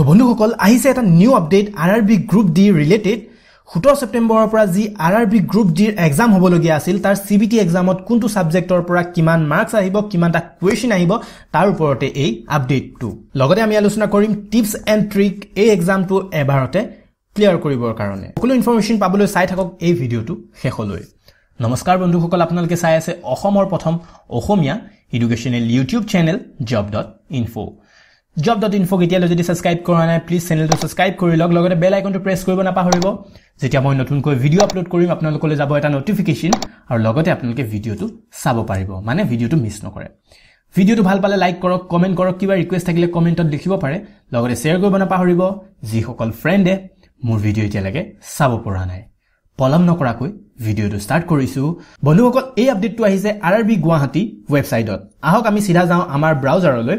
বন্ধুসকল আহিছে এটা new update RRB group D related 17 সেপ্টেম্বৰৰ পৰা যি আৰআৰবি গ্ৰুপ ডিৰ এক্সাম হ'বলগীয়া আছিল তাৰ সিবিটি এক্সামত কোনটো সাবজেক্টৰ পৰা কিমান মাৰ্কস আহিব কিমানটা কোৱেশ্চন আহিব তাৰ ওপৰতে এই আপডেটটো লগতে আমি আলোচনা কৰিম টিপস এণ্ড ট্ৰিক এই এক্সামটো এবাৰতে ক্লিয়াৰ কৰিবৰ কাৰণে সকলো ইনফৰমেশন পাবলৈ চাই থাকক এই ভিডিওটো শেষলৈ নমস্কাৰ বন্ধুসকল আপোনালোকে চাই আছে অসমৰ প্ৰথম অসমীয়া educational YouTube channel job.info job.info কেতিয়ালৈ যদি সাবস্ক্ৰাইব কৰা নাই প্লিজ চেনেলটো সাবস্ক্ৰাইব কৰি লগতে বেল আইকনটো প্ৰেছ কৰিব নাপাহৰিব যেতিয়া মই নতুনকৈ ভিডিও আপলোড কৰিম আপোনালোকলৈ যাব এটা নটিফিকেশন আৰু লগতে আপোনালোকে ভিডিওটো চাব পাৰিব মানে ভিডিওটো মিছ নকৰে ভিডিওটো ভাল পালে লাইক কৰক কমেন্ট কৰক কিবা ৰিকুৱেষ্ট থাকিলে কমেন্টত লিখিব পাৰে লগতে শেয়াৰ কৰিব নাপাহৰিব যি সকল ফ্ৰেণ্ডে মোৰ ভিডিও এতিয়ালৈকে চাব পৰা নাই পলম নকৰাকৈ ভিডিওটো স্টাৰ্ট কৰিছো বন্ধুসকল এই আপডেটটো আহিছে আৰআৰবি গুৱাহাটী ৱেবছাইটত আহক আমি সিধা যাওঁ আমাৰ ব্ৰাউজাৰলৈ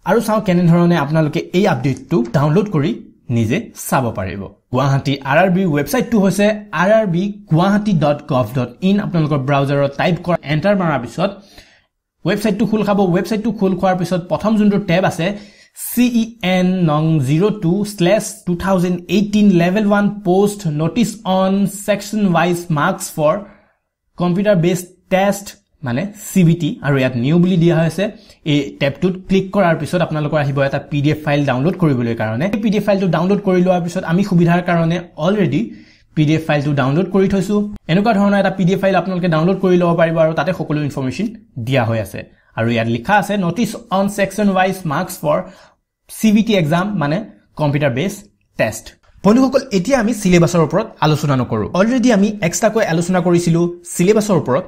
আৰু চাও কেনে ধৰণে আপোনালোকে এই আপডেটটো ডাউনলোড কৰি নিজে চাব পাৰিব গুৱাহাটী আৰআৰবি ৱেবছাইটটো হৈছে rrbguwahati.gov.in আপোনালোকৰ ব্ৰাউজাৰত টাইপ কৰা এন্টাৰ মাৰাৰ পিছত ৱেবছাইটটো খোল খাব ৱেবছাইটটো খোল খোৱাৰ পিছত প্ৰথম যোনটো টেব আছে CEN nong 02/2018 level 1 post notice on section wise marks for computer based test মানে CBT আৰু ইয়াত নিউ বুলি দিয়া হৈছে এই টেবটোত ক্লিক কৰাৰ পিছত আপোনালোকৰ আহিব এটা PDF ফাইল ডাউনলোড কৰিবলৈ কাৰণে এই PDF ফাইলটো ডাউনলোড কৰি লোৱাৰ পিছত আমি সুবিধাৰ কাৰণে অলৰেডি PDF ফাইলটো ডাউনলোড কৰি থৈছো এনেকুৱা ধৰণৰ এটা PDF ফাইল আপোনালোকে ডাউনলোড কৰি ল'ব পাৰিব আৰু তাতে সকলো ইনফৰমেশন দিয়া হৈ আছে আৰু ইয়াত লিখা আছে notice on section wise marks for CBT exam মানে কম্পিউটাৰ বেসড টেষ্ট বন্ধুসকল এতিয়া আমি সিলেবাসৰ ওপৰত আলোচনা নকৰো অলৰেডি আমি এক্সট্ৰাকৈ আলোচনা কৰিছিলো সিলেবাসৰ ওপৰত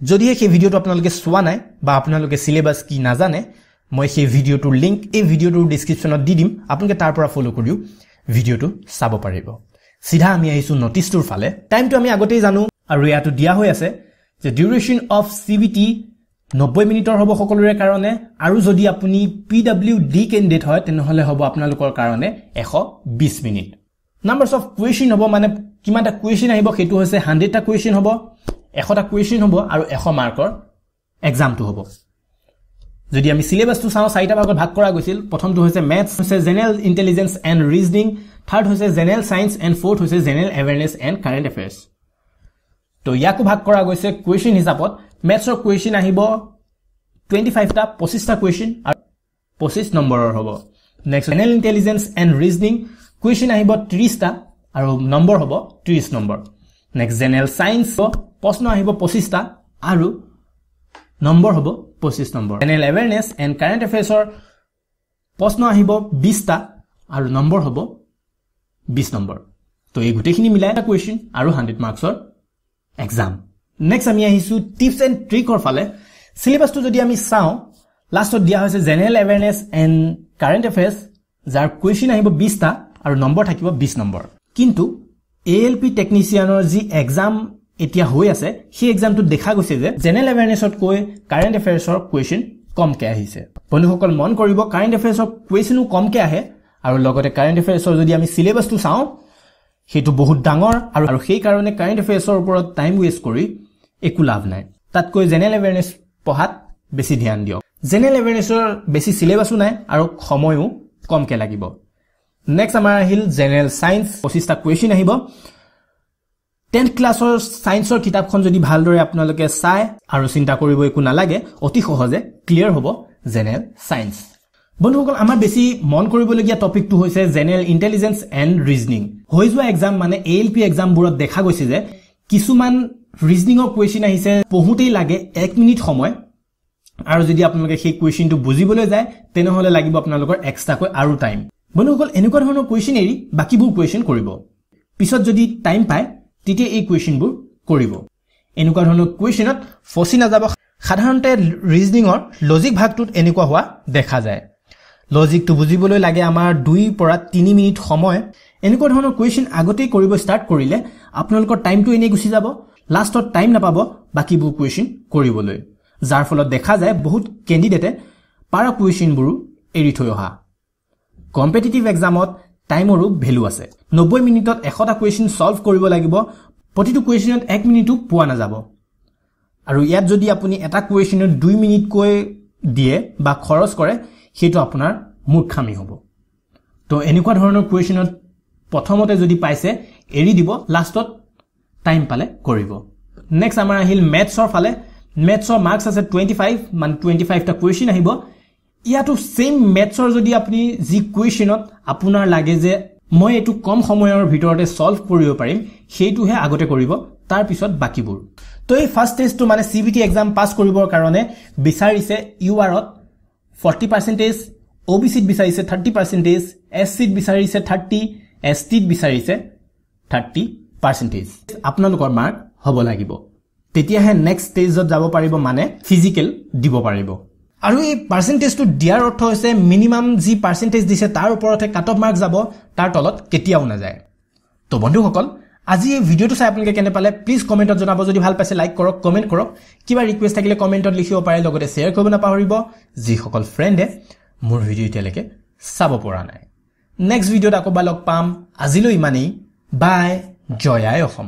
যদিহে সেই ভিডিওটো আপোনালোকে চোৱা নাই বা আপোনালোকে সিলেবাস কি নাজানে মই সেই ভিডিওটোৰ লিংক এই ভিডিওটোৰ ডেসক্ৰিপচনত দি দিম আপোনালোকে তাৰ পৰা ফলো কৰিও ভিডিওটো চাব পাৰিব সিধা আমি আহিছো নোটিসটোৰ ফালে টাইমটো আমি আগতেই জানো আৰু ইয়াতো দিয়া হৈ আছে যে ডিউৰেচন অফ CBT 90 মিনিটৰ হ'ব সকলোৰে কাৰণে আৰু যদি আপুনি PWD ক্যান্ডিডেট হয় তেনেহলে হ'ব আপোনালোকৰ কাৰণে 120 মিনিট নাম্বাৰস অফ কোৱেশ্চন হ'ব মানে কিমানটা কোৱেশ্চন আহিব হেতু হৈছে 100টা কোৱেশ্চন হ'ব 100টা কোৱেশ্চন হ'ব আৰু 100 মাৰ্কৰ এক্সামটো হ'ব যদি আমি সিলেবাসটো চাও চাৰিটা ভাগত ভাগ কৰা গৈছিল প্ৰথমটো হৈছে ম্যাথছ হৈছে general intelligence and reasoning third হৈছে জেনাৰেল সায়েন্স এণ্ড ফোৰ্থ হৈছে জেনাৰেল এৱেৰনেছ এণ্ড কাৰেন্ট এফেয়াৰ্স তো ইয়াকো ভাগ কৰা গৈছে কোৱেশ্চন হিচাপত ম্যাথছৰ কোৱেশ্চন আহিব 25টা 25টা কোৱেশ্চন আৰু 25 নম্বৰৰ হ'ব next general intelligence and reasoning question আহিব 30টা আৰু নম্বৰ হ'ব 30 নম্বৰ নেক্সট জেনাৰেল সায়েন্স প্ৰশ্ন আহিব 25টা আৰু নম্বৰ হ'ব 25 number general awareness and current এফেয়াৰ্সৰ প্ৰশ্ন আহিব 20টা আৰু নম্বৰ হ'ব 20 নম্বৰ তো এই গুটেখিনি মিলাই এটা কোৱেশ্চন আৰু 100 মাৰ্কছৰ এক্সাম নেক্সট আমি আহিছো টিপস এণ্ড ট্ৰিকৰ ফালে সিলেবাসটো যদি আমি চাও লাষ্টত দিয়া হৈছে জেনাৰেল এৱেৰনেছ এণ্ড কাৰেন্ট এফেয়াৰ্স যাৰ কোৱেশ্চন আহিব 20টা আৰু নম্বৰ থাকিব 20 নম্বৰ কিন্তু ALP টেকনিচিয়ানৰ যি এক্সাম এতিয়া হৈ আছে সেই এক্সামটো দেখা গৈছে যে জেনাৰেল এৱেৰনেছত কৈ কাৰেন্ট এফেয়াৰ্সৰ কোৱেশ্চন কমকে আহিছে বন্ধুসকল মন কৰিব কাৰেন্ট এফেয়াৰ্সৰ কোৱেশ্চনো কমকে আহে আৰু লগতে কাৰেন্ট এফেয়াৰ্সৰ যদি আমি সিলেবাসটো চাও হেতু বহুত ডাঙৰ আৰু সেই কাৰণে কাৰেন্ট এফেয়াৰ্সৰ ওপৰত টাইম ওয়েষ্ট কৰি একু লাভ নাই তাতকৈ জেনাৰেল এৱেৰনেছ পঢ়াত বেছি ধ্যান দিয়ক জেনাৰেল এৱেৰনেছৰ বেছি সিলেবাসও নাই আৰু সময়ও কমকে লাগিব নেক্সট আমাৰ আহিল জেনাৰেল সায়েন্স 25টা কোৱেশ্চন আহিব 10th ক্লাছৰ সায়েন্সৰ কিতাপখন যদি ভালদৰে আপোনালোকে চাই আৰু চিন্তা কৰিব একু নালাগে অতি সহজে ক্লিয়াৰ হ'ব জেনাৰেল সায়েন্স বন্ধুসকল আমাৰ বেছি মন কৰিবলগীয়া টপিকটো হৈছে জেনাৰেল ইন্টেলিজেন্স এণ্ড ৰিজনিং হৈ যোৱা এক্সাম মানে ALP এক্সামবোৰত দেখা গৈছে যে কিছুমান ৰিজনিংৰ কোৱেশ্চন আহিছে পঢ়ুতেই লাগে 1 মিনিট সময় আৰু যদি আপোনালোকে সেই কোৱেশ্চনটো বুজিবলৈ যায় তেনেহলে লাগিব আপোনালোকৰ এক্সট্ৰাকৈ আৰু টাইম বন্ধুসকল এনেকুৱা ধৰণৰ কোৱেশ্চন এৰি বাকিবোৰ কোৱেশ্চন কৰিব পিছত যদি টাইম পায় তেতিয়া এই কোৱেশ্চনবোৰ কৰিব এনেকুৱা ধৰণৰ কোৱেশ্চনত ফসি নাযাব সাধাৰণতে ৰিজনিংৰ লজিক ভাগটোত এনেকুৱা হোৱা দেখা যায় লজিকটো বুজিবলৈ লাগে আমাৰ 2 পৰা 3 মিনিট সময় এনেকুৱা ধৰণৰ কোৱেশ্চন আগতেই কৰিব ষ্টাৰ্ট কৰিলে আপোনালোকৰ টাইমটো এনে গুছি যাব লাষ্টত টাইম নাপাব বাকিবোৰ কোৱেশ্চন কৰিবলৈ যাৰ ফলত দেখা যায় বহুত ক্যান্ডিডেটে পাৰা কোৱেশ্চনবোৰ এৰি থৈ অহা কম্পিটিটিভ এক্সামত টাইমৰো ভ্যালু আছে 90 মিনিটত 100টা কোৱেশ্চন সলভ কৰিব লাগিব প্ৰতিটো কোৱেশ্চনত 1 মিনিটও পোৱা নাযাব আৰু ইয়াত যদি আপুনি এটা কোৱেশ্চনত 2 মিনিট কৈ দিয়ে বা খৰচ কৰে হেতু আপোনাৰ মূৰ্খামি হ'ব তো এনেকুৱা ধৰণৰ কুৱেশ্যনত প্ৰথমতে যদি পাইছে এৰি দিব লাষ্টত টাইম পালে কৰিব নেক্সট আমাৰ আহিল মেথছৰ ফালে মেথছৰ মাৰ্কস আছে 25 মানে 25 টা কুৱেশ্যন আহিব ইয়াতো সেম মেথছৰ যদি আপুনি যি কুৱেশ্যনত আপোনাৰ লাগে যে মই এটো কম সময়ৰ ভিতৰতে সলভ কৰিব পাৰিম সেইটোহে আগতে কৰিব তাৰ পিছত বাকিবোৰ তো এই ফাৰ্স্ট টেষ্টটো মানে CBT এক্সাম পাস কৰিবৰ কাৰণে বিচাৰিছে URত 40% OBC ত বিচাৰিছে 30% SC ত বিচাৰিছে 30 ST ত বিচাৰিছে 30% আপোনালোকৰ মাৰ্ক হ'ব লাগিব তেতিয়াহে নেক্সট ষ্টেজত যাব পাৰিব মানে ফিজিক্যাল দিব পাৰিব আৰু এই পাৰ্সেন্টেজটো দিয়াৰ অৰ্থ হৈছে মিনিমাম যি পাৰ্সেন্টেজ দিছে তাৰ ওপৰতে কাট অফ মাৰ্ক যাব তাৰ তলত কেতিয়াও না যায় তো বন্ধুসকল আজি এই ভিডিওটো চাই আপোনালোকে কেনে পালে প্লিজ কমেন্টত জনাব যদি ভাল পাইছে লাইক কৰক কমেন্ট কৰক কিবা ৰিকুৱেষ্ট থাকিলে কমেন্টত লিখিব পাৰে লগতে শেয়াৰ কৰিব নাপাহৰিব যি সকল ফ্ৰেণ্ডে মোৰ ভিডিও এতিয়ালৈকে চাব পৰা নাই নেক্সট ভিডিওত আকৌ লগ পাম আজিলৈ ইমানেই বাই জয় আই অসম